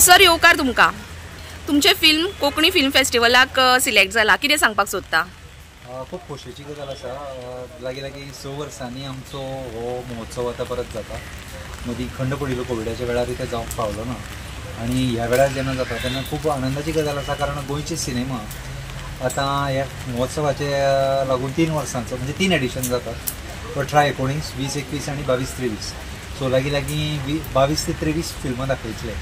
Sir येवकार तुमकां तुमचे फिल्म कोंकणी फिल्म फेस्टिवलाक सिलेक्ट जाला, कितें सांगपाक सोदता? खूब खोशयेची गजाल आसा. लागीं 6 वर्सांनी आमचो हो महोत्सव आतां परत जाता. मदीं खंड पडिल्लो कोविडाच्या वेळार ते जावंक पावलो ना, आनी ह्या वेळार जेन्ना जाता तेन्ना खूब आनंदाची गजाल आसा, कारण गोंयचे सिनेमा आतां ह्या महोत्सवाचे लागून 3 वर्सांचो म्हणजे 3 एडिशन जातात. 18, 19, 20, 21 आनी 22, 23. सो लागीं 22 ते 23 फिल्मां दाखयतले.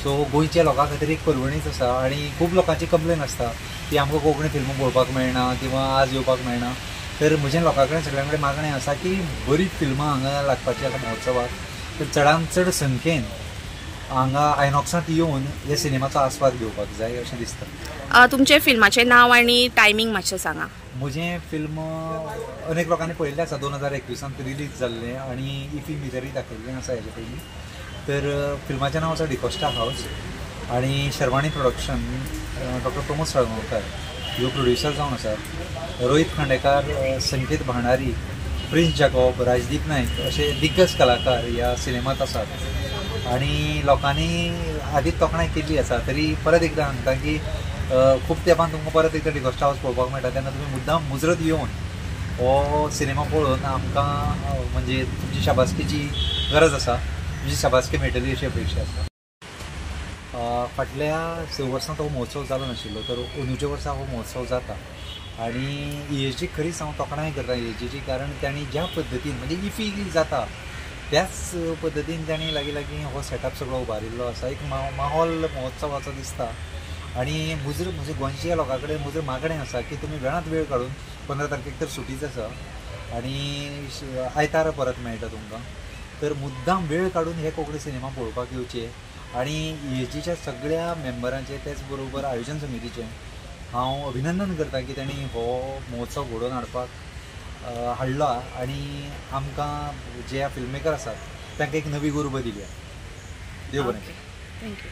सो गोंयच्या लोकां खातीर एक परवणीच आसा. आनी खूब लोकांची कंप्लेन आसता की आमकां कोंकणी फिल्म पळोवपाक मेळना किंवा आज येवपाक मेळना. तर म्हजें लोकां कडेन सगळ्यां कडेन मागणें आसा की बरी फिल्मां हांगा लागपाची आसा महोत्सवाक. तर चडांत चड संख्येन हांगा आयनॉक्सांत येवन ह्या सिनेमाचो आस्वाद घेवपाक जाय अशें दिसता. तुमचे फिल्माचें नांव आनी टायमींग मातशें सांगा. म्हजें फिल्म अनेक लोकांनी पळयल्लें आसा. 2021 रिलीज जाल्लें आनी इफी मिजरी दाखयल्लें आसा हेजे पयलीं. तर फिल्माचें नांव आसा डिकोस्टा हावस आनी शर्वाणी प्रोडक्शन, डॉक्टर प्रमोद साळगांवकार ह्यो प्रोड्युसर जावन आसात. रोहित खांडेकार, संकेत भांडारी, प्रिन्स जॅकॉब, राजदीप नायक अशे दिग्गज कलाकार ह्या सिनेमांत आसात. आनी लोकांनी आदींच तोखणाय केल्ली आसा. तरी परत एकदां सांगता की खूब तेंपान तुमकां परत एकदां डिकोस्टा हावस पळोवपाक मेळटा तेन्ना तुमी मुद्दाम मुजरत येवन हो सिनेमा पळोवन आमकां म्हणजे तुमची शाबासकेची गरज आसा, तुमची शाबासकी मेळटली अशी अपेक्षा आसा. फाटल्या 6 वर्सां हो महोत्सव जालो नाशिल्लो, तर अंदूच्या वर्सा हो महोत्सव जाता. आनी हेजी खरीच हांव तोखणाय करता हेजी, कारण तांणी ज्या पद्दतीन म्हणजे इफी जाता त्याच पद्दतीन तांणी लागीं हो सेटअप सगळो उबारिल्लो आसा. एक माहोल महोत्सवाचो दिसता. आनी म्हणजे गोंयच्या लोकां कडेन म्हजें मागणें आसा की तुमी वेळांत वेळ काडून 15 तारखेक तर सुटीच आसा आनी आयतार परत मेळटा तुमकां. तर मुद्दाम वेळ काडून हे कोंकणी सिनेमा पळोवपाक येवचे. आनी हेजीच्या सगळ्या मेंबरांचे तेच बरोबर आयोजन समितीचें हांव अभिनंदन करता की तांणी हो महोत्सव घडोवन हाडला आनी आमकां जे फिल्ममेकर आसात तांकां एक नवी गुरूब दिल्या. देव बरें. थँक्यू.